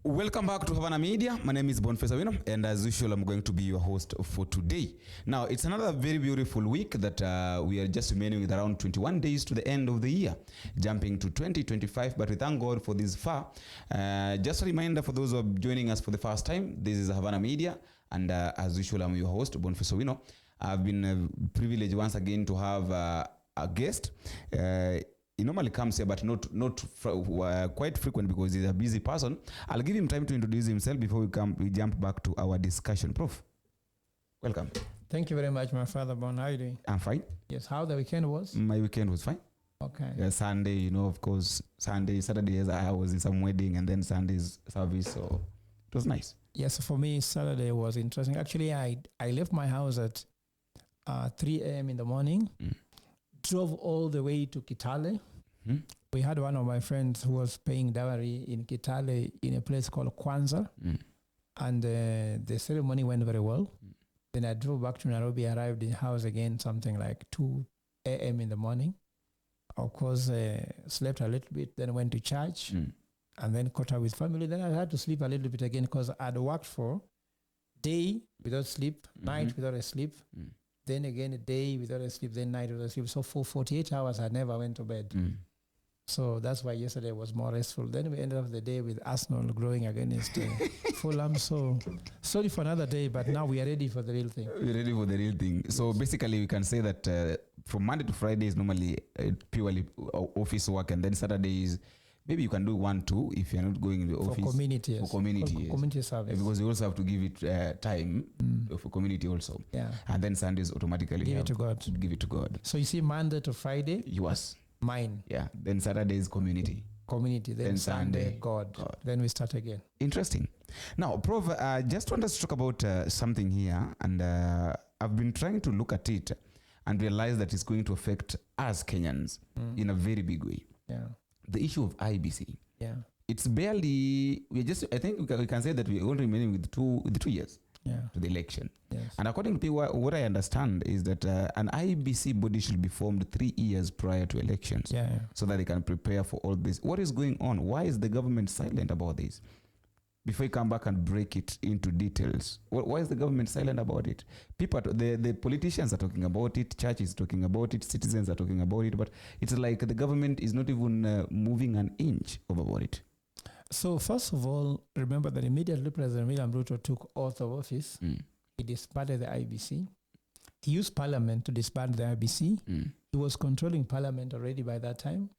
Welcome back to Havana Media. My name is Boniface Awino, and as usual, I'm going to be your host for today. Now, it's another very beautiful week that we are just remaining with around 21 days to the end of the year, jumping to 2025, but we thank God for this far. Just a reminder for those who are joining us for the first time, this is Havana Media, and as usual, I'm your host, Boniface Awino. I've been privileged once again to have a guest. He normally comes here, but not quite frequent because he's a busy person. I'll give him time to introduce himself before we jump back to our discussion. Prof, welcome. Thank you very much, my father Bon. How are you doing? I'm fine. Yes. How the weekend was? My weekend was fine. Okay. Yeah, Sunday, of course, Saturday, I was in some wedding, and then Sunday's service, so it was nice. Yes, for me, Saturday was interesting. Actually, I left my house at 3 a.m. in the morning. Drove all the way to Kitale. We had one of my friends who was paying dowry in Kitale in a place called Kwanza. And the ceremony went very well. Then I drove back to Nairobi, arrived in house again, something like 2 a.m. in the morning. Of course, slept a little bit, then went to church, and then caught up with family. Then I had to sleep a little bit again because I'd worked for day without sleep, night without a sleep. Then again, a day without a sleep, then night without a sleep. So for 48 hours, I never went to bed. So that's why yesterday was more restful. Then we ended up the day with Arsenal growing against Fulham. So sorry for another day, but now we are ready for the real thing. We're ready for the real thing. Yes. So basically, we can say that from Monday to Friday is normally purely office work, and then Saturday is maybe you can do 1-2 if you're not going in the office. For community, yes. For community, yes. Community service. Because you also have to give it time for community also. Yeah. And then Sundays automatically give it to God. Give it to God. So you see, Monday to Friday. Yours. Mine. Yeah. Then Saturday is community. Community. Then Sunday, God. Then we start again. Interesting. Now, Prof, just want us to talk about something here. And I've been trying to look at it and realize that it's going to affect us Kenyans in a very big way. Yeah. The issue of Iebc. Yeah. It's barely, I think we can say that we're only remaining with two years to the election. Yes. And according to people, what I understand is that an Iebc body should be formed 3 years prior to elections so that they can prepare for all this. What is going on? Why is the government silent about this? Before you come back and break it into details, why is the government silent about it? People, the politicians are talking about it, church is talking about it, citizens are talking about it, but it's like the government is not even moving an inch about it. So first of all, remember that immediately President William Ruto took oath of office. He disbanded the Iebc. He used Parliament to disband the Iebc. He was controlling Parliament already by that time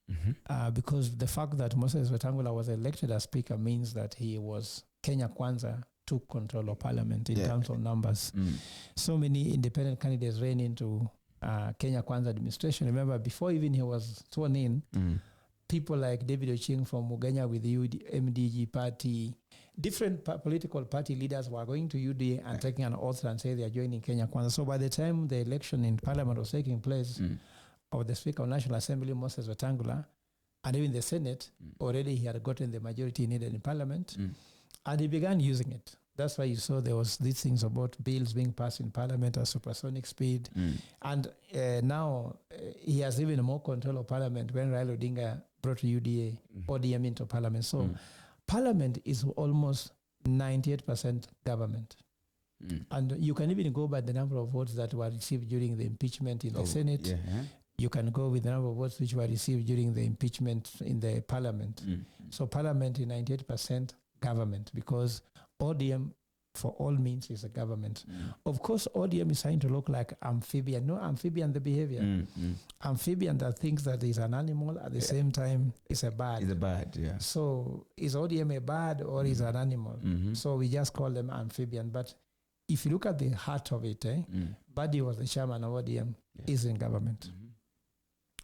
because the fact that Moses Wetangula was elected as Speaker means that he was Kenya Kwanza took control of Parliament in terms of numbers. So many independent candidates ran into Kenya Kwanza administration. Remember, before even he was sworn in, people like David Oching from Mugenya with the MDG party, different political party leaders were going to UDA and taking an oath and say they are joining Kenya Kwanza. So by the time the election in Parliament was taking place, of the Speaker of National Assembly, Moses Wetangula, and even the Senate, already he had gotten the majority needed in Parliament, and he began using it. That's why you saw there was these things about bills being passed in Parliament at supersonic speed. And now he has even more control of Parliament when Raila Odinga brought UDA, ODM into Parliament. So Parliament is almost 98% government. And you can even go by the number of votes that were received during the impeachment in the Senate. You can go with the number of votes which were received during the impeachment in the Parliament. So Parliament is 98% government because ODM for all means is a government. Of course, ODM is trying to look like amphibian. No, amphibian the behavior. Amphibian that thinks that is an animal at the same time is a bird. It's a bird, yeah. So is ODM a bird or is an animal? So we just call them amphibian. But if you look at the heart of it, Buddy was the chairman of ODM, is in government.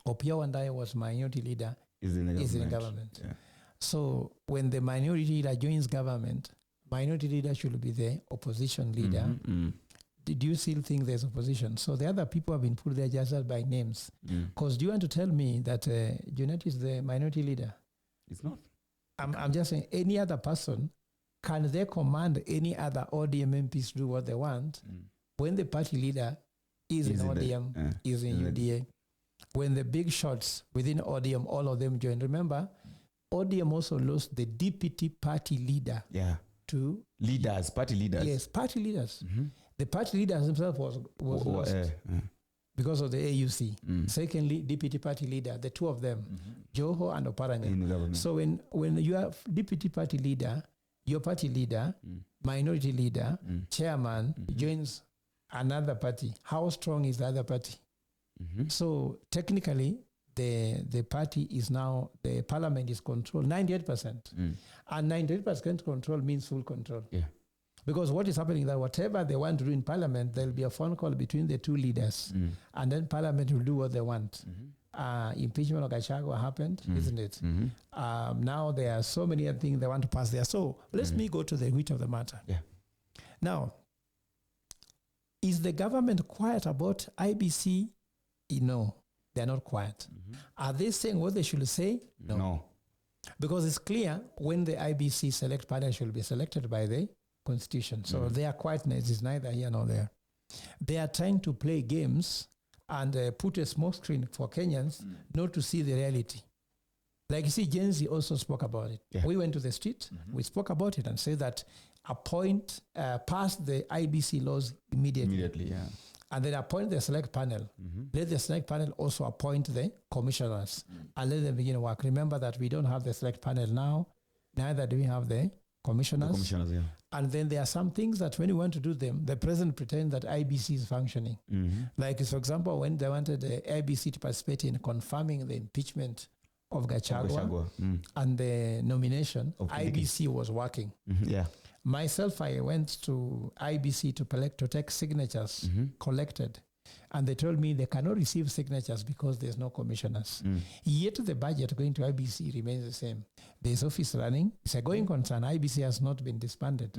Opio and I was minority leader, is in government. Yeah. So when the minority leader joins government, minority leader should be the opposition leader. Did you still think there's opposition? So the other people have been put there just by names. Because do you want to tell me that Junet is the minority leader? It's not. I'm just saying any other person, can they command any other ODM MPs to do what they want when the party leader is in ODM, is in UDA? When the big shots within ODM, all of them join. Remember, ODM also lost the deputy party leader to leaders, party leaders. Yes, party leaders. The party leaders himself was lost because of the AUC. Secondly, deputy party leader, the two of them, Joho and Oparanya. So when you have deputy party leader, your party leader, minority leader, chairman joins another party, how strong is the other party? So technically, the party is now, the parliament is controlled 98%. And 98% control means full control. Yeah. Because what is happening is that whatever they want to do in parliament, there'll be a phone call between the two leaders. And then parliament will do what they want. Impeachment of Gachagua happened, isn't it? Now there are so many other things they want to pass there. So let me go to the root of the matter. Yeah. Now, is the government quiet about IEBC? No, they're not quiet. Are they saying what they should say? No. Because it's clear when the IEBC select panel should be selected by the constitution. So their quietness is neither here nor there. They are trying to play games and put a smoke screen for Kenyans not to see the reality. Like you see, Gen Z also spoke about it. Yeah. We went to the street, we spoke about it and said that pass the IEBC laws immediately. Yeah. And then appoint the select panel. Let the select panel also appoint the commissioners and let them begin work. Remember that we don't have the select panel now, neither do we have the commissioners. And then there are some things that when you want to do them, the president pretends that IEBC is functioning. Like, for example, when they wanted the IEBC to participate in confirming the impeachment of Gachagua. And the nomination, IEBC was working. Myself, I went to IEBC to take signatures collected. And they told me they cannot receive signatures because there's no commissioners. Yet the budget going to IEBC remains the same. There's office running. It's a going concern. IEBC has not been disbanded.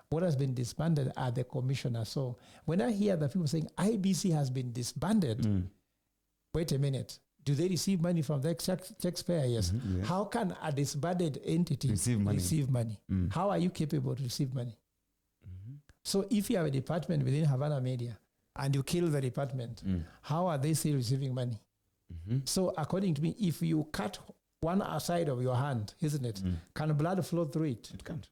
What has been disbanded are the commissioners. So when I hear the people saying IEBC has been disbanded, wait a minute. Do they receive money from the taxpayer? Yes. How can a disbanded entity receive money? How are you capable to receive money? So if you have a department within Havana Media and you kill the department, how are they still receiving money? So according to me, if you cut one side of your hand, isn't it? Can blood flow through it? It can't.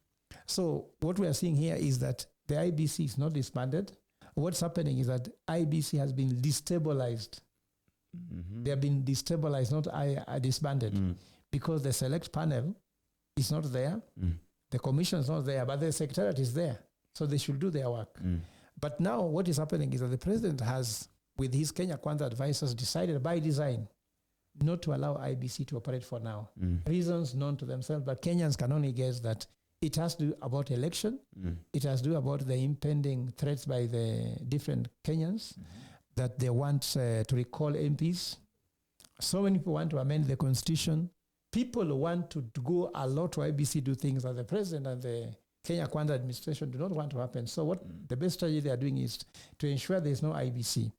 So what we are seeing here is that the IEBC is not disbanded. What's happening is that IEBC has been destabilized. They have been destabilized, not disbanded, because the select panel is not there, the commission is not there, but the secretariat is there. So they should do their work. But now what is happening is that the president has, with his Kenya Kwanza advisors, decided by design not to allow IEBC to operate for now. Reasons known to themselves, but Kenyans can only guess that it has to do about election, it has to do about the impending threats by the different Kenyans, that they want to recall MPs. So many people want to amend the constitution. People want to go a lot to IEBC do things that the president and the Kenya Kwanza administration do not want to happen. So what the best strategy they are doing is to ensure there is no IEBC,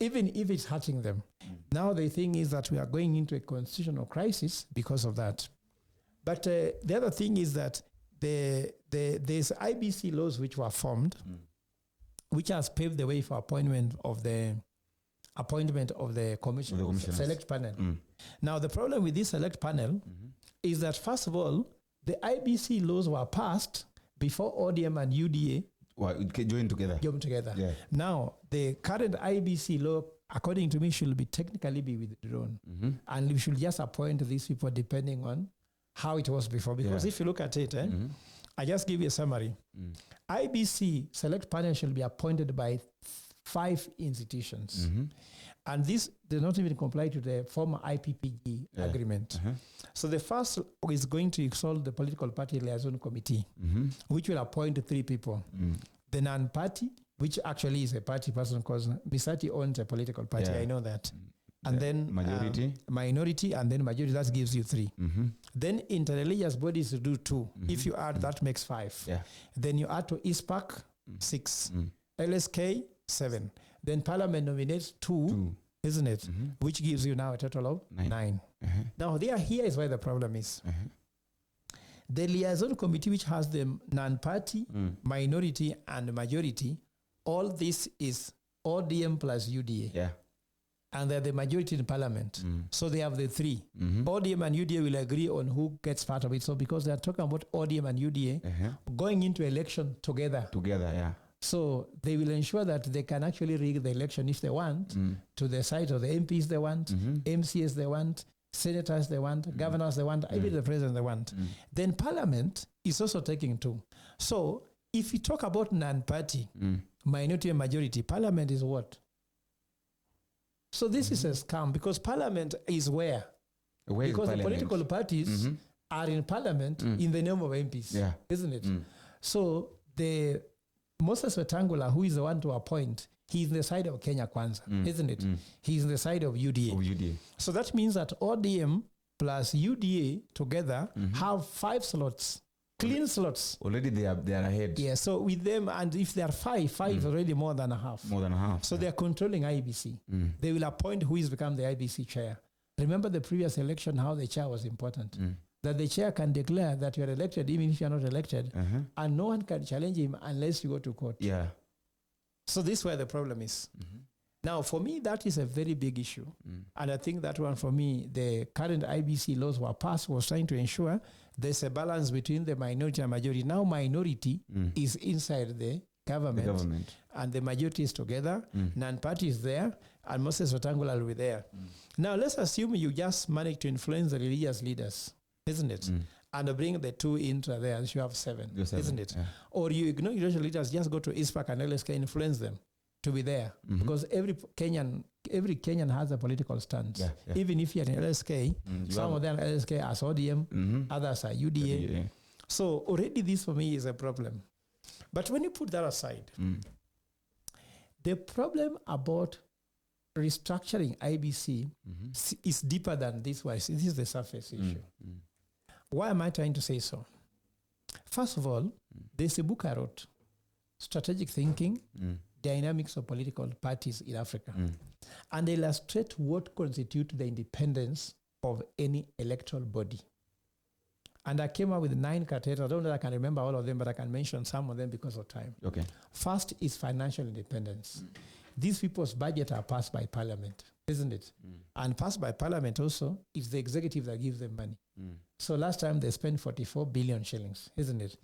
even if it's hurting them. Now the thing is that we are going into a constitutional crisis because of that. But the other thing is that there's IEBC laws which were formed, which has paved the way for appointment of the commission, select panel. Now, the problem with this select panel is that, first of all, the IEBC laws were passed before ODM and UDA joined together. Yeah. Now, the current IEBC law, according to me, should technically be withdrawn. And we should just appoint these people depending on how it was before. Because if you look at it, I just give you a summary. IEBC select panel shall be appointed by 5 institutions. And this does not even comply to the former IPPG agreement. So the first is going to solve the political party liaison committee, which will appoint 3 people. The non-party, which actually is a party person because Misati owns a political party. I know that. And then minority, and then majority, that gives you 3. Then interreligious bodies do 2. If you add, that makes 5. Then you add to Iebc, 6. LSK, 7. Then parliament nominates 2, isn't it? Which gives you now a total of 9. Now here is where the problem is. The liaison committee, which has the non-party, minority, and majority, all this is ODM plus UDA. and they're the majority in parliament. So they have the three. ODM and UDA will agree on who gets part of it. So because they're talking about ODM and UDA going into election together. Together, yeah. So they will ensure that they can actually rig the election if they want, to the side of the MPs they want, MCs they want, senators they want, governors they want, even the president they want. Then parliament is also taking two. So if you talk about non-party, minority and majority, parliament is what? So this is a scam, because parliament is where? Because the political parties are in parliament in the name of MPs, isn't it? So the Moses Wetangula, who is the one to appoint, he's in the side of Kenya Kwanza, isn't it? He's in the side of UDA. So that means that ODM plus UDA together have 5 slots, clean slots. Already they are ahead. Yeah, so with them, and if there are 5 is already more than a half. More than a half. So they are controlling IEBC. They will appoint who is become the IEBC chair. Remember the previous election, how the chair was important. That the chair can declare that you are elected even if you are not elected, and no one can challenge him unless you go to court. Yeah. So this is where the problem is. Now, for me, that is a very big issue. And I think that one, for me, the current IBC laws were passed was trying to ensure there's a balance between the minority and majority. Now, minority is inside the government. And the majority is together. Non-party is there. And Moses Wetangula will be there. Now, let's assume you just managed to influence the religious leaders, isn't it? And bring the 2 into there, you have 7, isn't it? Yeah. Or you ignore religious leaders, just go to Iebc and LSK, influence them to be there. Because every Kenyan has a political stance. Even if you're in LSK, some of them are LSK as ODM, others are UDA. So already this for me is a problem. But when you put that aside, the problem about restructuring IBC is deeper than this one. This is the surface issue. Why am I trying to say so? First of all, there's a book I wrote, Strategic Thinking, Dynamics of Political Parties in Africa. And they illustrate what constitutes the independence of any electoral body. And I came up with 9 criteria. I don't know if I can remember all of them, but I can mention some of them because of time. Okay. First is financial independence. These people's budgets are passed by parliament, isn't it? And passed by parliament also is the executive that gives them money. So last time they spent 44 billion shillings, isn't it?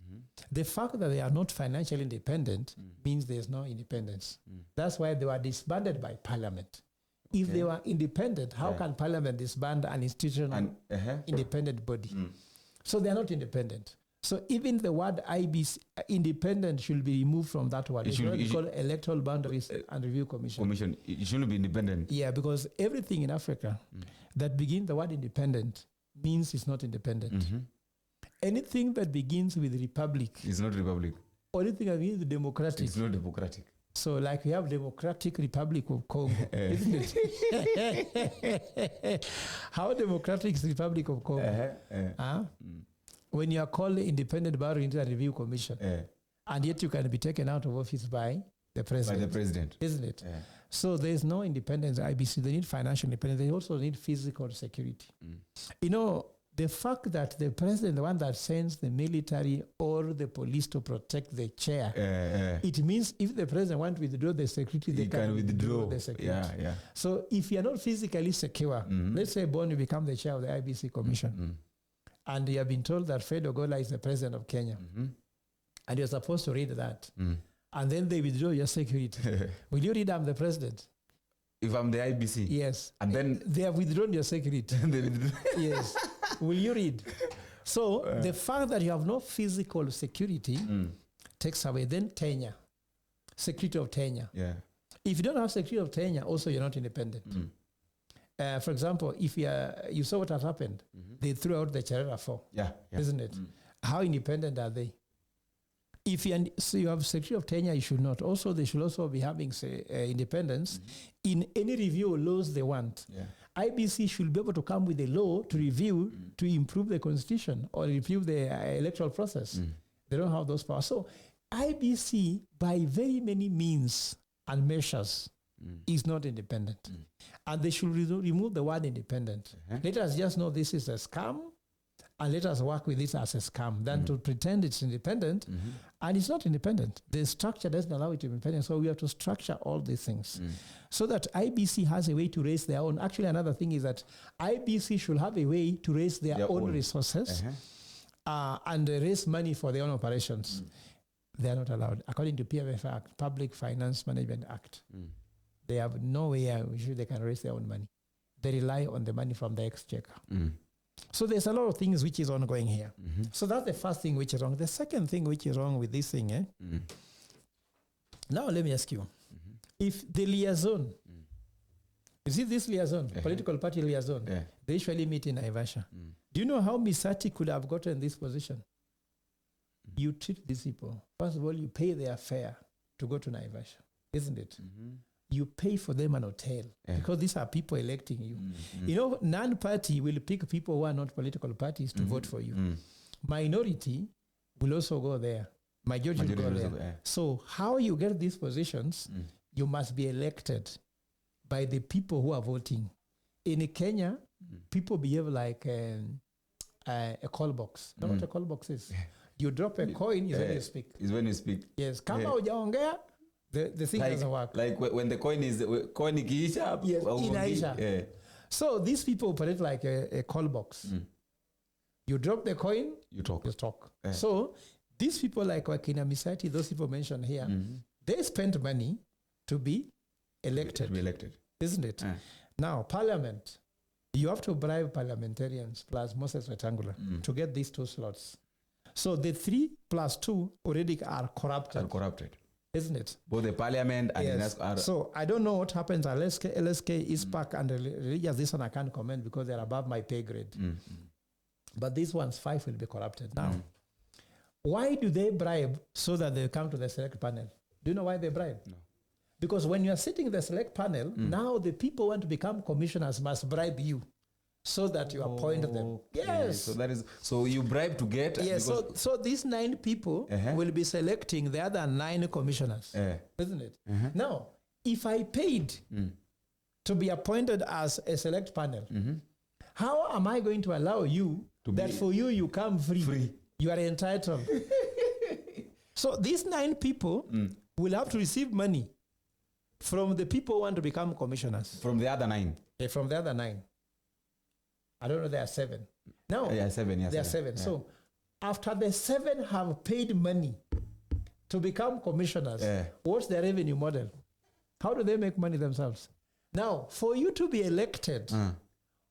The fact that they are not financially independent means there's no independence. That's why they were disbanded by parliament. If they were independent, how can parliament disband an institutional independent body? So they are not independent. So even the word IBC, independent, should be removed from that word. It's what we call Electoral Boundaries and Review Commission. It shouldn't be independent. Yeah, because everything in Africa that begins the word independent means it's not independent. Anything that begins with republic is not republic. Or anything that begins with democratic. It's not democratic. So like we have Democratic Republic of Congo, isn't it? How democratic is the Republic of Congo? When you are called the Independent Boundary and Review Commission, and yet you can be taken out of office by the president. By the president. Isn't it? So there is no independence IBC. They need financial independence. They also need physical security. You know, the fact that the president, the one that sends the military or the police to protect the chair, it means if the president wants to withdraw the security, they can withdraw the security. So if you are not physically secure, let's say Boni become the chair of the IBC Commission, and you have been told that Fred Ogola is the president of Kenya, and you're supposed to read that, and then they withdraw your security. Will you read I'm the president? If I'm the IBC? Yes. And then they have withdrawn your security. Yes. Will you read? So the fact that you have no physical security takes away then tenure, security of tenure. If you don't have security of tenure, also you're not independent. For example, if you saw what has happened, they threw out the Cherera 4, isn't it? How independent are they? If you have security of tenure, you should not. Also, they should also be having independence in any review of laws they want. IBC should be able to come with a law to review to improve the constitution or review the electoral process. They don't have those powers. So IBC, by very many means and measures, is not independent. And they should remove the word independent. Let us just know this is a scam, and let us work with this as a scam than to pretend it's independent And it's not independent. The structure doesn't allow it to be independent. So we have to structure all these things so that IBC has a way to raise their own. Actually, another thing is that IBC should have a way to raise their own resources and raise money for their own operations. They are not allowed. According to PFF Act, Public Finance Management Act, they have no way they can raise their own money. They rely on the money from the exchequer. So there's a lot of things which is ongoing here. So that's the first thing which is wrong. The second thing which is wrong with this thing, now let me ask you, if the liaison, you see this liaison, political party liaison, they usually meet in Naivasha. Do you know how Misati could have gotten this position? You treat these people. First of all, you pay their fare to go to Naivasha, isn't it? You pay for them an hotel because these are people electing you. You know, non-party will pick people who are not political parties to vote for you. Minority will also go there. Majority will go there. So how you get these positions, you must be elected by the people who are voting. In Kenya, people behave like a call box. You know what a call box is? You drop a coin, is when you speak. Is when you speak. Yes. Kama hujaongea, the thing doesn't work. Like when the coin ikiisha, yes, inaisha. So these people operate like a call box. You drop the coin, you talk. So these people like Wakina Misati, those people mentioned here, they spent money to be elected. Isn't it? Now, parliament, you have to bribe parliamentarians plus Moses Wetangula to get these 2 slots. So the 3 plus 2 already are corrupted. Isn't it? Both the parliament and yes. are. So I don't know what happens at LSK, ISPAC, and religious. This one I can't comment because they're above my pay grade. But these ones, 5 will be corrupted. Now, why do they bribe so that they come to the select panel? Do you know why they bribe? No. Because when you are sitting in the select panel, now the people want to become commissioners must bribe you so that you appoint them. Yes. So that is you bribe to get. Yes. So these 9 people will be selecting the other 9 commissioners, isn't it? Now, if I paid to be appointed as a select panel, how am I going to allow you that for you come free? You are entitled. So these 9 people will have to receive money from the people who want to become commissioners. From the other 9. From the other 9. I don't know, there are 7. No. Yeah, 7. Yeah, there are 7. Yeah. So after the 7 have paid money to become commissioners, what's their revenue model? How do they make money themselves? Now, for you to be elected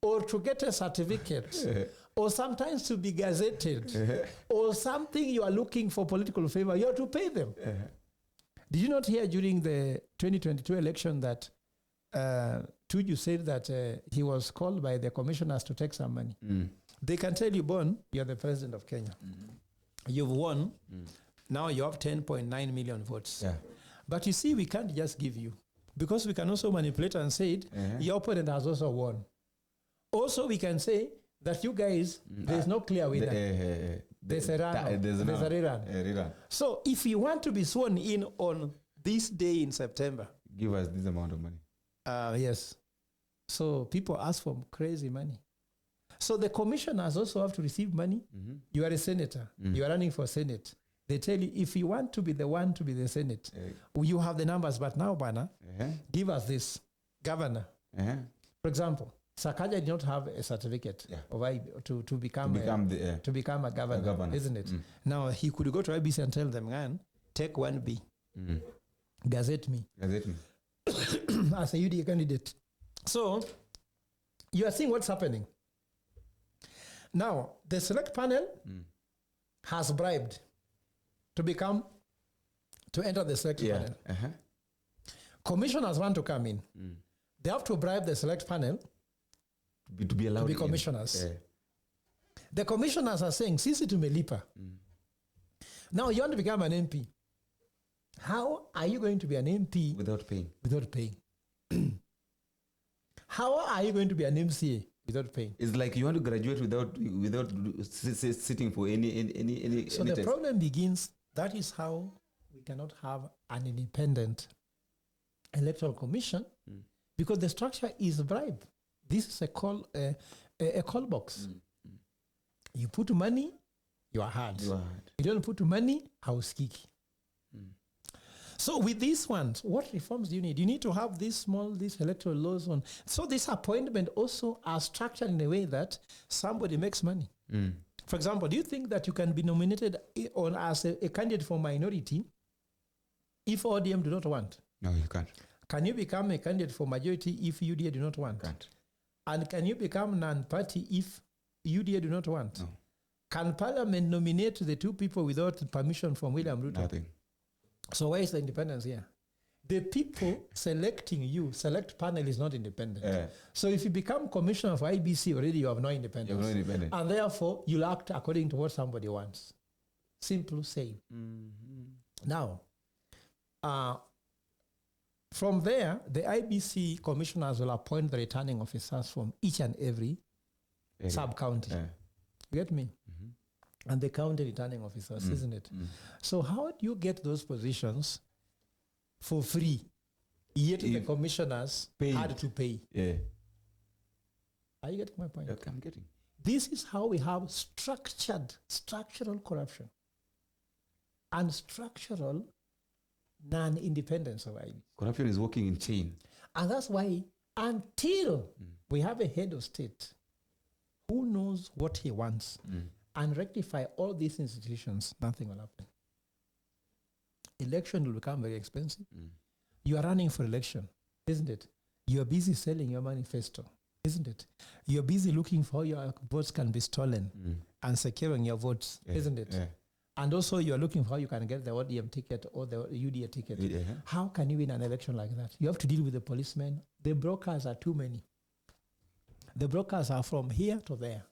or to get a certificate or sometimes to be gazetted or something you are looking for political favor, you have to pay them. Did you not hear during the 2022 election that Tuju said that he was called by the commissioners to take some money? They can tell you, Bon, you're the president of Kenya. You've won. Now you have 10.9 million votes. But you see, we can't just give you because we can also manipulate and say it. Your opponent has also won. Also, we can say that you guys, there's no clear winner. There's a rerun. So if you want to be sworn in on this day in September, give us this amount of money. Yes. So people ask for crazy money. So the commissioners also have to receive money. You are a senator. You are running for Senate. They tell you, if you want to be the one to be the Senate, you have the numbers, but now, Bana, give us this. Governor. For example, Sakaja did not have a certificate to become a governor, isn't it? Now, he could go to IBC and tell them, man, take 1B. Gazette me. As a UDA candidate. So, you are seeing what's happening. Now, the select panel has bribed to enter the select panel. Commissioners want to come in. They have to bribe the select panel to be allowed to be commissioners. The commissioners are saying, Sisi tumelipa. Now you want to become an MP. How are you going to be an MP without paying? How are you going to be an MCA without paying? It's like you want to graduate without sitting for any. So the problem begins. That is how we cannot have an independent electoral commission because the structure is bribe. This is a call box. You put money, you are hard. You are hard. You don't put money, hauskiki. So with these ones, what reforms do you need? You need to have these electoral laws on. So this appointment also are structured in a way that somebody makes money. For example, do you think that you can be nominated on as a candidate for minority if ODM do not want? No, you can't. Can you become a candidate for majority if UDA do not want? Can't. And can you become non-party if UDA do not want? No. Can Parliament nominate the two people without permission from William Ruto? Nothing. So where is the independence here? The people selecting you, select panel is not independent. So if you become commissioner for Iebc already, you have no independence. You have no independence. And therefore, you'll act according to what somebody wants. Simple say. Now, from there, the Iebc commissioners will appoint the returning officers from each and every sub-county. You get me? And the county returning officers, isn't it? So how do you get those positions for free? Yet the commissioners had to pay. Are you getting my point? Okay, I'm getting. This is how we have structural corruption and structural non-independence of IEBC. Corruption is working in chain. And that's why until we have a head of state who knows what he wants and rectify all these institutions, nothing will happen. Election will become very expensive. You are running for election, isn't it? You are busy selling your manifesto, isn't it? You are busy looking for how your votes can be stolen and securing your votes, isn't it? And also you are looking for how you can get the ODM ticket or the UDA ticket. How can you win an election like that? You have to deal with the policemen. The brokers are too many. The brokers are from here to there.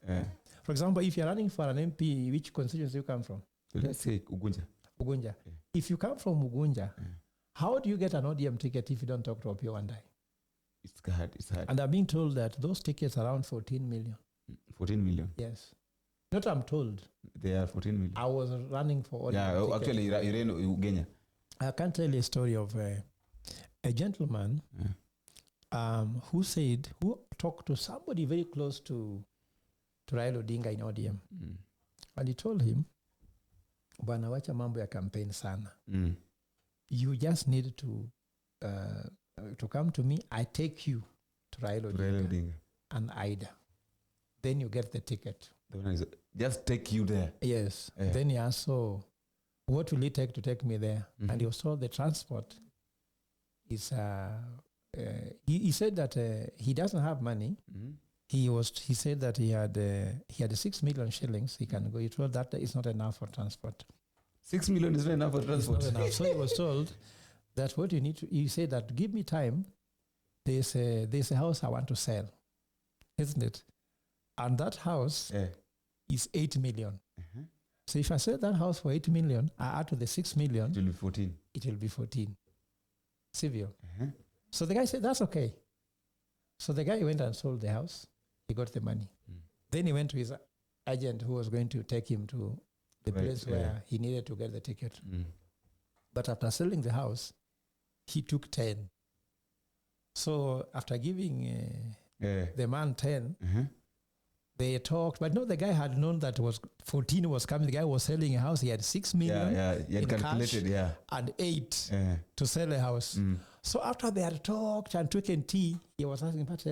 For example, if you're running for an MP, which constituency you come from? Let's say Ugunja. Ugunja. If you come from Ugunja, how do you get an ODM ticket if you don't talk to Opio Wandai? It's hard. It's hard. And I'm being told that those tickets are around 14 million. 14 million? Yes. Not I'm told. They are 14 million. I was running for ODM Yeah, actually, Irene Ugenya. I can tell you a story of a gentleman who talked to somebody very close to Raila Odinga in ODM. And he told him, bwana wacha mambo ya campaign sana. You just need to come to me. I take you to Raila Odinga and Ida. Then you get the ticket. The one is just take you there. Yes. Then he asked, so what will it take to take me there? And he was told the transport is, he said that he doesn't have money. He said that he had 6 million shillings. He can go. He told that is not enough for transport. 6 million is not enough for transport. It's not enough. So he was told that what you need to, he said that give me time. There's a house I want to sell, isn't it? And that house is 8 million. So if I sell that house for 8 million, I add to the 6 million. It will be 14. It will be 14. Civil. So the guy said, that's okay. So the guy went and sold the house. He got the money. Then he went to his agent who was going to take him to the place where he needed to get the ticket. But after selling the house, he took 10. So after giving the man 10, they talked. But no, the guy had known that 14 was coming. The guy was selling a house. He had 6 million he had calculated, cash and 8 to sell a house. So after they had talked and taken tea, he was asking, but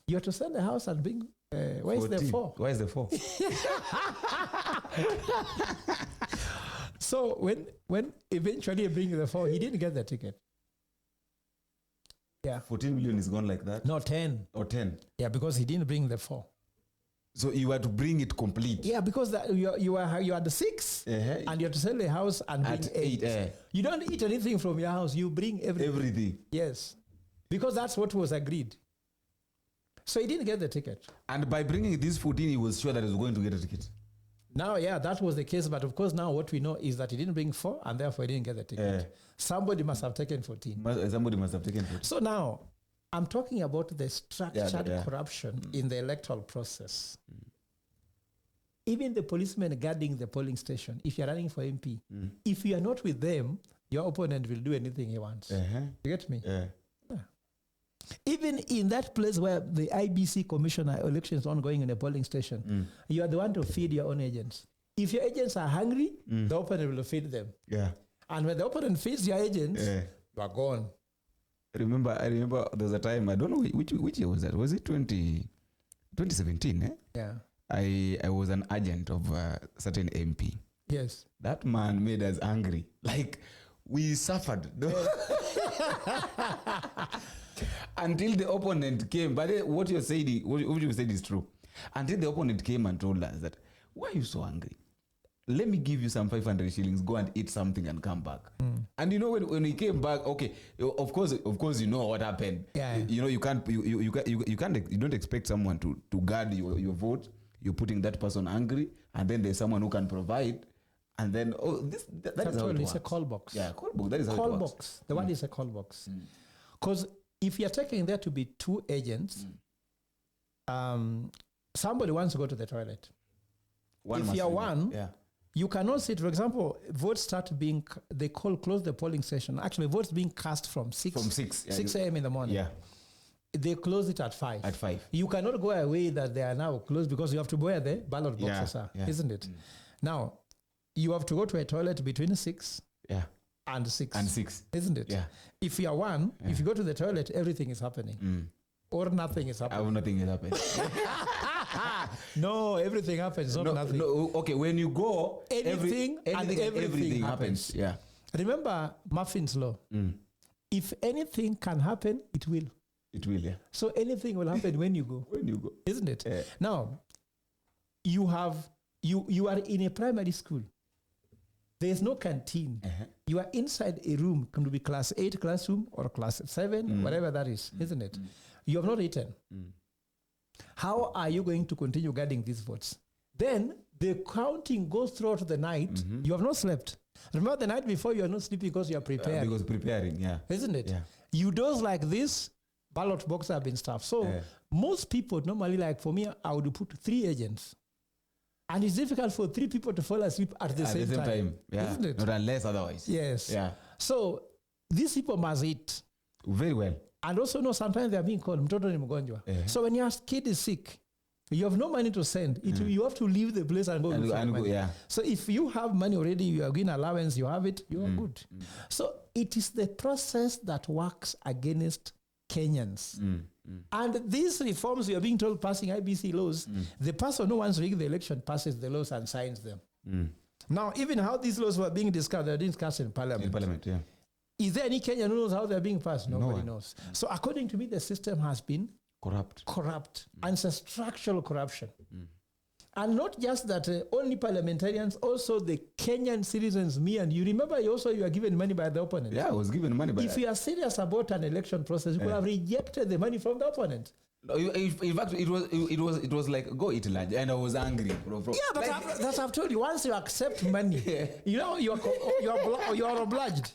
you have to sell the house and bring, where is the 4? Where is the 4? So when eventually he bring the 4, he didn't get the ticket. 14 million is gone like that? No, 10. Or 10? Yeah, because he didn't bring the 4. So you had to bring it complete? Yeah, because you had the 6 and you have to sell the house and bring 8. You don't eat anything from your house. You bring everything. Yes. Because that's what was agreed. So he didn't get the ticket. And by bringing this 14, he was sure that he was going to get a ticket? Now, that was the case. But of course, now what we know is that he didn't bring 4 and therefore he didn't get the ticket. Somebody must have taken 14. Somebody must have taken 14. So now, I'm talking about the structured corruption in the electoral process. Even the policemen guarding the polling station, if you're running for MP, if you are not with them, your opponent will do anything he wants. You get me? Even in that place where the IBC commissioner election is ongoing in a polling station, you are the one to feed your own agents. If your agents are hungry, the opponent will feed them. Yeah. And when the opponent feeds your agents, you are gone. I remember there was a time, I don't know which year was that. Was it 2017? Yeah. I was an agent of a certain MP. Yes. That man made us angry. Like, we suffered. Until the opponent came. But what you said is true. Until the opponent came and told us that, why are you so angry? Let me give you some 500 shillings, go and eat something and come back. And you know, when he came back, okay, of course you know what happened. Yeah. You know, you don't expect someone to guard your vote. You're putting that person angry, and then there's someone who can provide, and then that is how it works. It's a call box. Yeah, call box. That is how call it works. box. The word is a call box. Because if you're taking there to be two agents, somebody wants to go to the toilet. If you're one, you cannot sit. For example, votes start being, close the polling session. Actually, votes being cast from 6 a.m. in the morning. Yeah. They close it at 5. At 5. You cannot go away that they are now closed because you have to go where the ballot boxes are, isn't it? Now, you have to go to a toilet between 6 and 6. And 6. Isn't it? Yeah. If you are one, if you go to the toilet, everything is happening. Or nothing is happening. Nothing is happening. No, everything happens, not nothing. No, okay, when you go, everything happens. Yeah. Remember Murphy's law. If anything can happen, it will. It will, yeah. So anything will happen when you go. When you go. Isn't it? Yeah. Now, you are in a primary school. There's no canteen. You are inside a room, can be class 8 classroom or class 7, whatever that is, isn't it? You have not eaten. How are you going to continue guarding these votes? Then the counting goes throughout the night. You have not slept. Remember the night before, you are not sleeping because you are preparing. Because preparing, yeah. Isn't it? Yeah. You doze like this, ballot boxes have been stuffed. So most people normally, like for me, I would put 3 agents. And it's difficult for 3 people to fall asleep at the same time. Yeah. Isn't it? Not unless otherwise. Yes. Yeah. So these people must eat. Very well. And also, sometimes they are being called mtoto ni mgonjwa. So when your kid is sick, you have no money to send. You have to leave the place and go. So if you have money already, you are getting allowance, you have it, you are good. So it is the process that works against Kenyans. And these reforms you are being told passing IBC laws, the person who wants to rig the election passes the laws and signs them. Now, even how these laws were being discussed, they were discussed in Parliament. In Parliament, yeah. Is there any Kenyan who knows how they're being passed? Nobody knows. So according to me, the system has been corrupt. And it's a structural corruption. And not just that, only parliamentarians, also the Kenyan citizens, me and you. Remember, you are given money by the opponent. Yeah, I was given money by. If you are serious about an election process, you could have rejected the money from the opponent. In fact, it was like, go eat lunch, and I was angry. But that's I've told you. Once you accept money, you are obliged.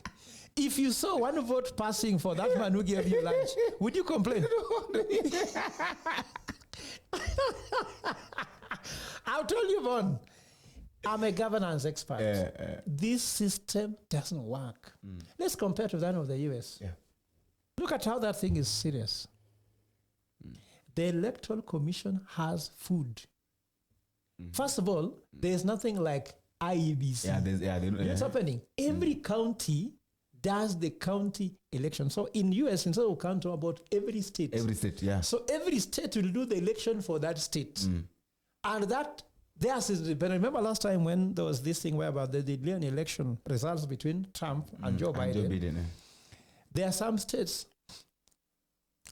If you saw one vote passing for that man who gave you lunch, would you complain? I'll tell you, Vaughn, I'm a governance expert. This system doesn't work. Let's compare to that of the US. Look at how that thing is serious. The Electoral Commission has food. First of all, there's nothing like Iebc. What's happening? Every county does the county election. So in US, instead of counting about every state. Every state, yeah. So every state will do the election for that state. And that, theirs is, but remember last time when there was this thing whereby they declared an election results between Trump and Joe Biden. There are some states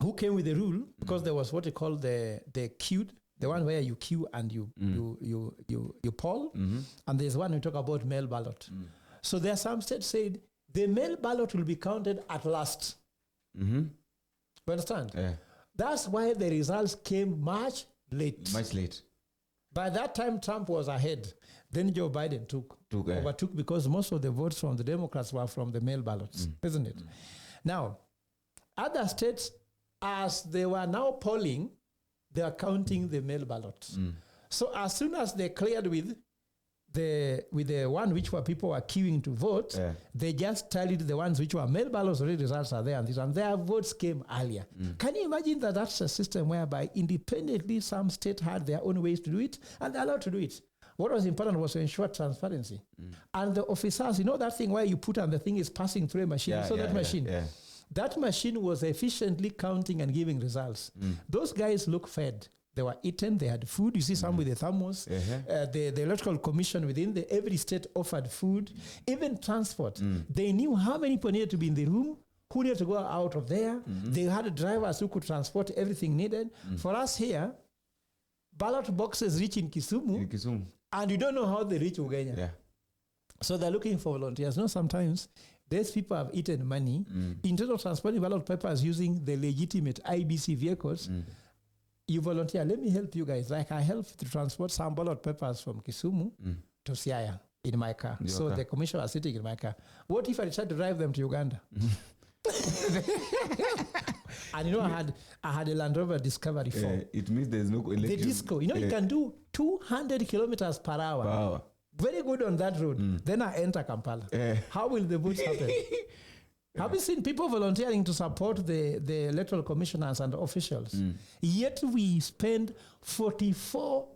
who came with the rule because there was what you call the queued, the one where you queue and you poll. And there's one we talk about mail ballot. So there are some states said, the mail ballot will be counted at last. You understand? That's why the results came much late. By that time, Trump was ahead. Then Joe Biden overtook because most of the votes from the Democrats were from the mail ballots, isn't it? Now, other states, as they were now polling, they are counting the mail ballots. So as soon as they cleared with the one which were people were queuing to vote, they just tallied the ones which were mail ballots, already results are there, and their votes came earlier. Can you imagine that's a system whereby independently some states had their own ways to do it, and they're allowed to do it? What was important was to ensure transparency. And the officers, you know that thing where you put and the thing is passing through a machine? That machine was efficiently counting and giving results. Those guys look fed. They were eaten, they had food. You see some with the thermos. The electoral commission within every state offered food, even transport. They knew how many people needed to be in the room, who needed to go out of there. They had drivers who could transport everything needed. For us here, ballot boxes reach in Kisumu, and you don't know how they reach Ugenya. So they're looking for volunteers. No, sometimes these people have eaten money. In terms of transporting ballot papers using the legitimate IBC vehicles, you volunteer, let me help you guys. Like I helped to transport some ballot papers from Kisumu to Siaya in my car. So the commissioner was sitting in my car. What if I tried to drive them to Uganda? And you know, I had a Land Rover Discovery 4. It means there's no election. The disco, you know, you can do 200 kilometers per hour. Wow. Very good on that road. Then I enter Kampala. How will the votes happen? Have you seen people volunteering to support the electoral commissioners and officials? Yet we spend 44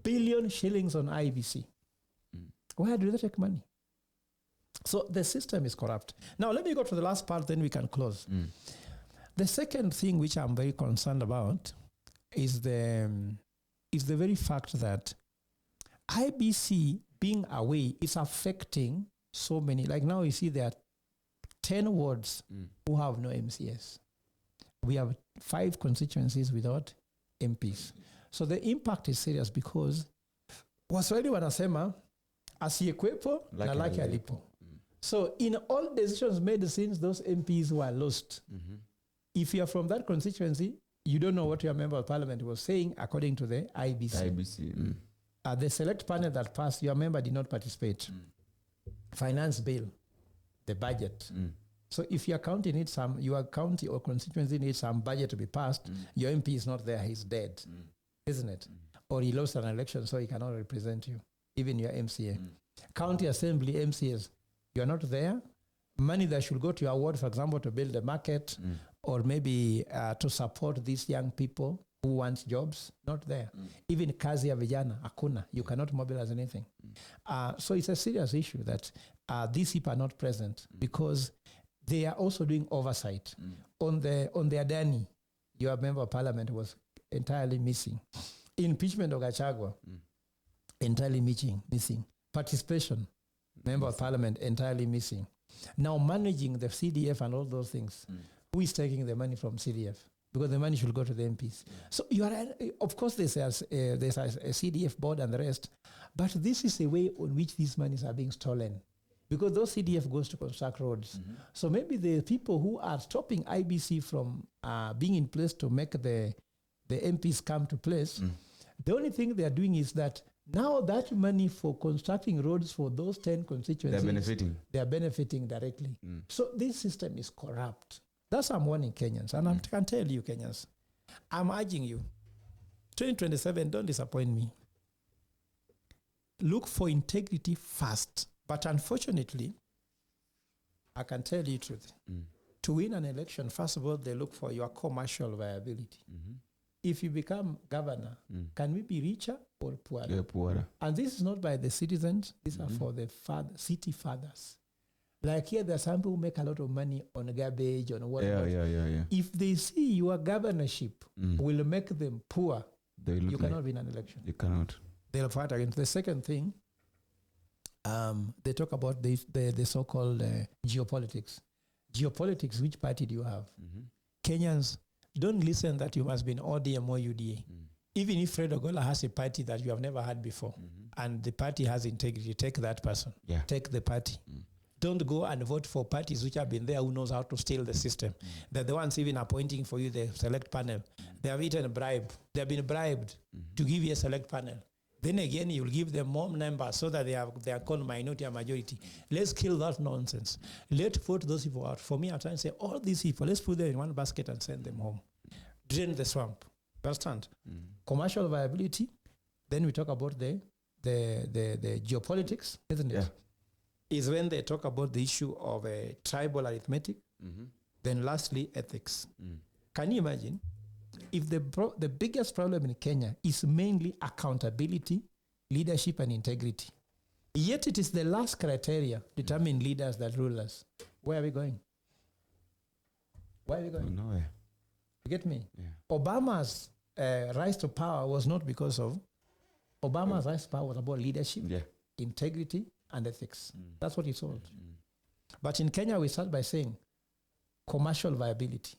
billion shillings on IBC. Where do they take money? So the system is corrupt. Now let me go to the last part, then we can close. The second thing which I'm very concerned about is the very fact that IBC being away is affecting so many. Like now you see there are 10 wards who have no MCS. We have 5 constituencies without MPs. So the impact is serious because Waswahili wanasema asiyekwepo na lake alipo. So in all decisions made since those MPs were lost, if you are from that constituency, you don't know what your member of parliament was saying according to the IBC. The select panel that passed, your member did not participate. Finance bill, the budget. So if your county needs your county or constituency needs some budget to be passed, your MP is not there, he's dead, isn't it? Or he lost an election, so he cannot represent you, even your MCA. County assembly MCAs, you're not there. Money that should go to your ward, for example, to build a market, or maybe to support these young people who want jobs, not there. Even kazi ya vijana, hakuna. You cannot mobilize anything. So it's a serious issue that these people are not present because they are also doing oversight. On the Adani, your member of parliament was entirely missing. Impeachment of Gachagua, entirely missing. Participation, member of parliament, entirely missing. Now managing the CDF and all those things, who is taking the money from CDF? Because the money should go to the MPs. So you are, of course, there's a CDF board and the rest, but this is a way on which these monies are being stolen. Because those CDF goes to construct roads. So maybe the people who are stopping IBC from being in place to make the MPs come to place, the only thing they are doing is that now that money for constructing roads for those 10 constituencies, they are benefiting directly. So this system is corrupt. That's why I'm warning Kenyans. And I can tell you, Kenyans, I'm urging you, 2027, don't disappoint me. Look for integrity first. But unfortunately, I can tell you the truth. To win an election, first of all, they look for your commercial viability. If you become governor, can we be richer or poorer? Yeah, poorer. And this is not by the citizens. These are for the city fathers. Like here, there are some people who make a lot of money on garbage, on whatever. Yeah. If they see your governorship will make them poor, you cannot win an election. You cannot. They'll fight against. The second thing, they talk about the so-called geopolitics. Geopolitics, which party do you have? Kenyans, don't listen that you must be in ODM or UDA. Even if Fred Ogola has a party that you have never had before, and the party has integrity, take that person. Take the party. Don't go and vote for parties which have been there who knows how to steal the system. They're the ones even appointing for you the select panel. They have eaten a bribe. They have been bribed to give you a select panel. Then again, you'll give them more numbers so that they are called minority and majority. Let's kill that nonsense. Let's vote those people out. For me, I'm trying to say, all these people, let's put them in one basket and send them home. Drain the swamp. Understand? Commercial viability. Then we talk about the geopolitics, isn't it? Is when they talk about the issue of tribal arithmetic. Then lastly, ethics. Can you imagine if the biggest problem in Kenya is mainly accountability leadership and integrity. Yet it is the last criteria determine leaders that rule us. Where are we going? Where are we going? Nowhere. You get me? Yeah. Obama's rise to power was not because of Obama's rise to power was about leadership, integrity, and ethics. That's what he told. But in Kenya, we start by saying commercial viability.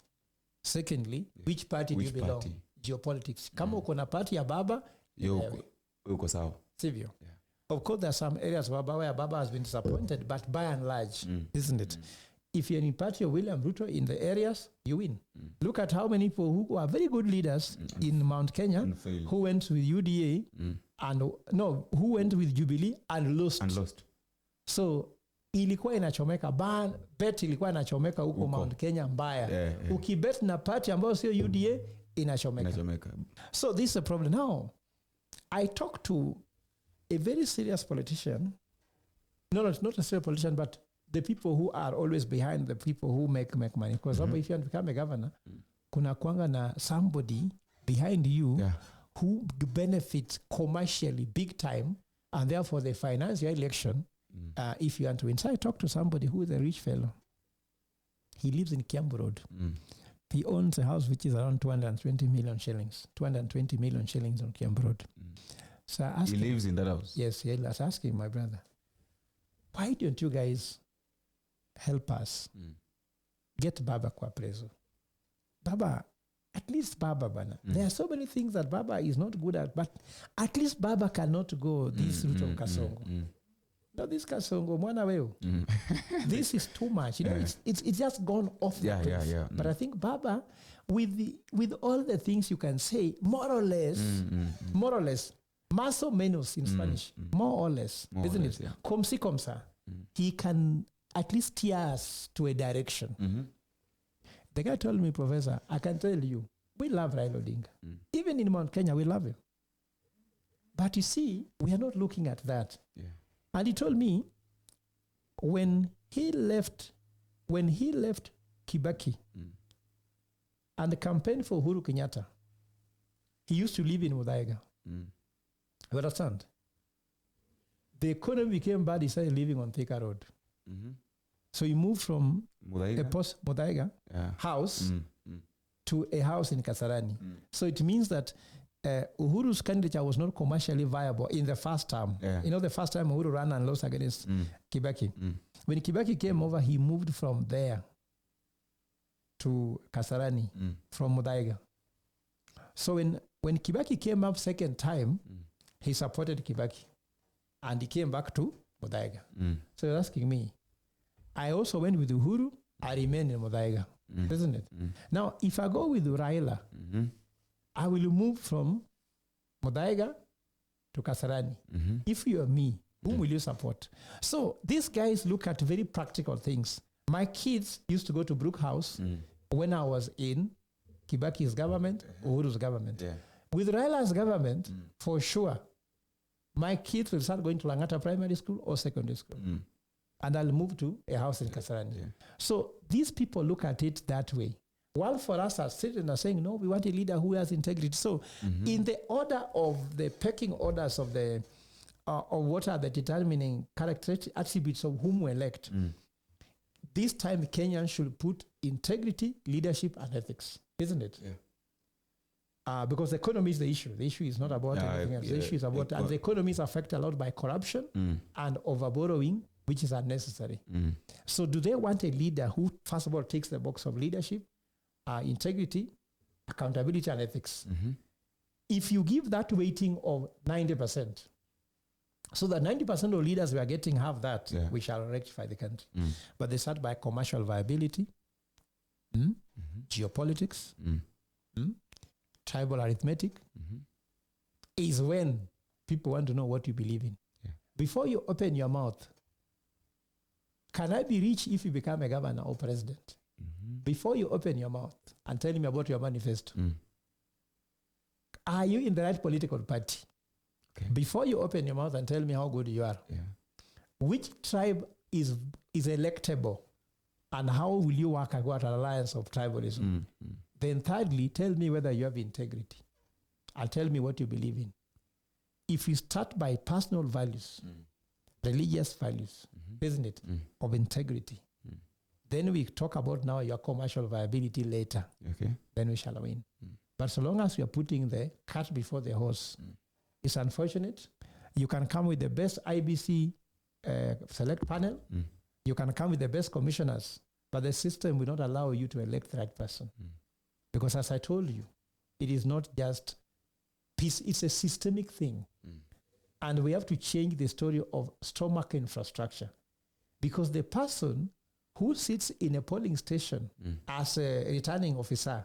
Secondly, which party do you belong? Party? Geopolitics. Kama uko na party ya baba, uko sawa. Sivyo. Of course, there are some areas where Baba has been disappointed, but by and large, isn't it? If you're in party of William Ruto in the areas, you win. Look at how many people who are very good leaders in Mount Kenya who went with UDA who went with Jubilee and lost. So ilikuwa inachomeka bet ilikuwa inachomeka huko Mount Kenya mbaya. Ukibet na party ambayo sio UDA inachomeka. So this is a problem. Now, I talked to a very serious politician, not a serious politician, but the people who are always behind the people who make money. Because if you want to become a governor, kuna kwanga na somebody behind you who benefits commercially big time, and therefore they finance your election if you want to win. So I talked to somebody who is a rich fellow. He lives in Kiambu Road. He owns a house which is around 220 million shillings. 220 million shillings on Kiambu Road. So I asked he lives in that house? Yes, I was asking my brother, why don't you guys help us get Baba kwa preso? Baba, at least Baba bana. There are so many things that Baba is not good at, but at least Baba cannot go this route of Kasongo. No, this Kasongo, mwana weo. This is too much. You know, it's just gone off the place. But I think Baba, with all the things you can say, more or less, más o menos in Spanish, more or less, isn't it? Comme si comme ça. He can at least steer us to a direction. The guy told me, Professor, I can tell you, we love Raila Odinga. Even in Mount Kenya, we love him. But you see, we are not looking at that. And he told me, when he left Kibaki and campaigned for Uhuru Kenyatta, he used to live in Muthaiga. You understand? The economy became bad. He started living on Thika Road. So he moved from a Muthaiga house to a house in Kasarani. So it means that Uhuru's candidature was not commercially viable in the first term. You know, the first time Uhuru ran and lost against Kibaki. When Kibaki came over, he moved from there to Kasarani from Muthaiga. So when Kibaki came up second time, he supported Kibaki and he came back to Muthaiga. So you're asking me, I also went with Uhuru, I remain in Muthaiga, isn't it? Now, if I go with Raila, I will move from Muthaiga to Kasarani. If you are me, whom will you support? So these guys look at very practical things. My kids used to go to Brook House when I was in Kibaki's government, Uhuru's government. With Raila's government, for sure, my kids will start going to Langata Primary School or Secondary School. And I'll move to a house in Kasarani. So these people look at it that way. While for us are sitting and saying, no, we want a leader who has integrity. So in the order of the pecking orders of the of what are the determining characteristic attributes of whom we elect, this time Kenyans should put integrity, leadership, and ethics, isn't it? Because the economy is the issue. The issue is not about anything else. The issue is about, and the economy is affected a lot by corruption and overborrowing, which is unnecessary. So do they want a leader who, first of all, takes the box of leadership, integrity, accountability, and ethics? If you give that weighting of 90%, so that 90% of leaders we are getting have that, we shall rectify the country. But they start by commercial viability, geopolitics, tribal arithmetic, is when people want to know what you believe in. Before you open your mouth, can I be rich if you become a governor or president? Before you open your mouth and tell me about your manifesto, are you in the right political party? Before you open your mouth and tell me how good you are, which tribe is electable, and how will you work about an alliance of tribalism? Then thirdly, tell me whether you have integrity and tell me what you believe in. if you start by personal values, religious values, isn't it, of integrity, then we talk about now your commercial viability later. Okay. Then we shall win. But so long as you are putting the cart before the horse, it's unfortunate. You can come with the best IBC select panel. You can come with the best commissioners, but the system will not allow you to elect the right person. Because as I told you, it is not just peace, it's a systemic thing. And we have to change the story of stomach infrastructure. Because the person who sits in a polling station as a returning officer,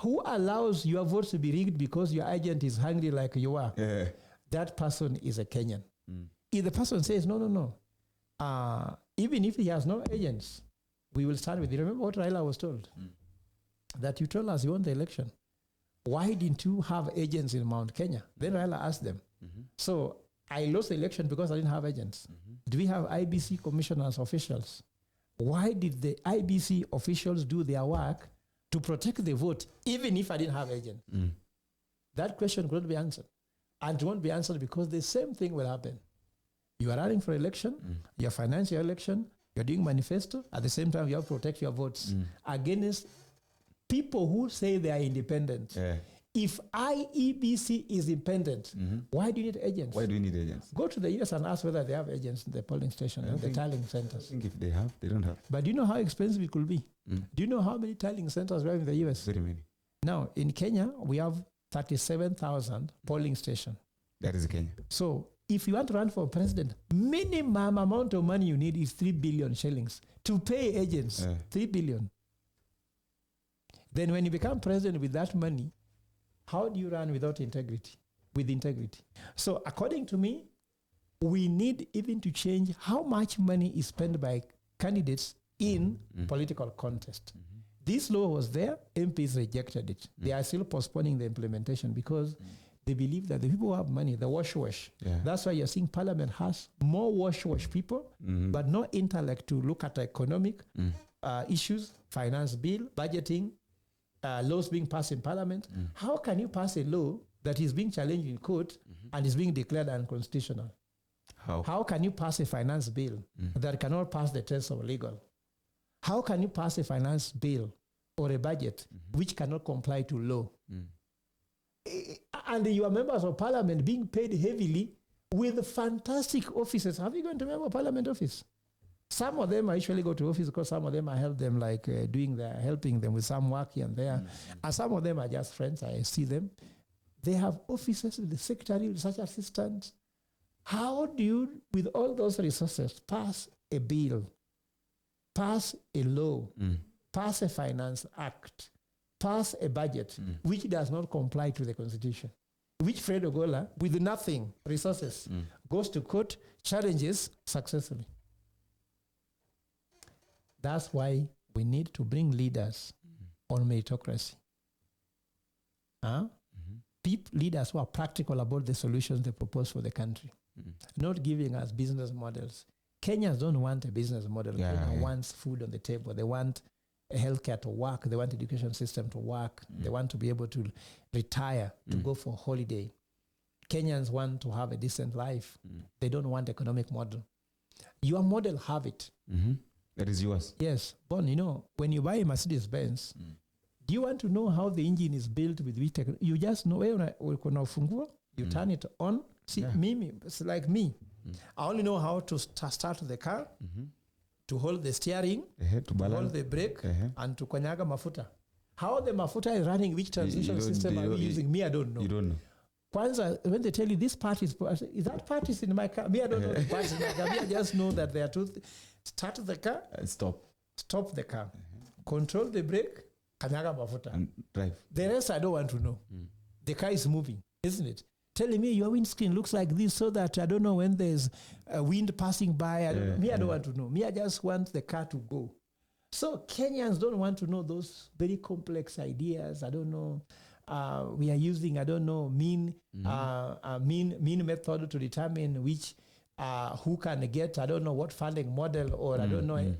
who allows your vote to be rigged because your agent is hungry like you are, that person is a Kenyan. If the person says, no, even if he has no agents, we will start with it. Remember what Raila was told? That you told us you won the election. Why didn't you have agents in Mount Kenya? Then Raila asked them. So I lost the election because I didn't have agents. Do we have IBC commissioners, officials? Why did the IBC officials do their work to protect the vote, even if I didn't have agents? That question could not be answered. And it won't be answered because the same thing will happen. You are running for election, you're financing your election, you're doing manifesto, at the same time you have to protect your votes against people who say they are independent. If Iebc is independent, why do you need agents? Why do you need agents? Go to the US and ask whether they have agents in the polling station and the tallying centers. I think if they have, they don't have. But do you know how expensive it could be? Do you know how many tallying centers we have in the US? Very many. Now, in Kenya, we have 37,000 polling stations. That is Kenya. So if you want to run for president, minimum amount of money you need is 3 billion shillings to pay agents. 3 billion. Then when you become president with that money, how do you run without integrity? With integrity. So according to me, we need even to change how much money is spent by candidates in political contest. This law was there, MPs rejected it. They are still postponing the implementation because they believe that the people who have money, the wash. That's why you're seeing Parliament has more wash people, but no intellect to look at economic issues, finance bill, budgeting, laws being passed in Parliament. How can you pass a law that is being challenged in court and is being declared unconstitutional? How can you pass a finance bill that cannot pass the test of legal? How can you pass a finance bill or a budget which cannot comply to law? And you are members of Parliament being paid heavily with fantastic offices. Have you gone to member of Parliament office? Some of them actually go to office because some of them I help them like helping them with some work here and there. And some of them are just friends. I see them. They have offices with the secretary, research assistants. How do you, with all those resources, pass a bill, pass a law, pass a finance act, pass a budget which does not comply to the Constitution? Which Fred Ogola, with nothing, resources, goes to court, challenges successfully. That's why we need to bring leaders on meritocracy. Leaders who are practical about the solutions they propose for the country, not giving us business models. Kenyans don't want a business model. Kenya wants food on the table. They want a healthcare to work. They want the education system to work. They want to be able to retire, to go for holiday. Kenyans want to have a decent life. They don't want economic model. Your model have it. That is yours. Yes. Bon, when you buy a Mercedes-Benz, do you want to know how the engine is built with which technology? You just know, you turn it on. See, it's like me. I only know how to start the car, to hold the steering, to hold the brake, and to konyaga mafuta. How the mafuta is running, which transmission system are we using? Me, I don't know. You don't know. Kwanza, when they tell you this part is that part is in my car? Me, I don't know the part is in my car. Me, I just know that there are two. Start the car. Stop the car. Control the brake. Kanyaga mafuta. And drive. The rest I don't want to know. The car is moving, isn't it? Telling me your windscreen looks like this so that I don't know when there's a wind passing by. I don't want to know. Me, I just want the car to go. So Kenyans don't want to know those very complex ideas. I don't know. We are using, mean method to determine which who can get, I don't know what funding model, or I don't know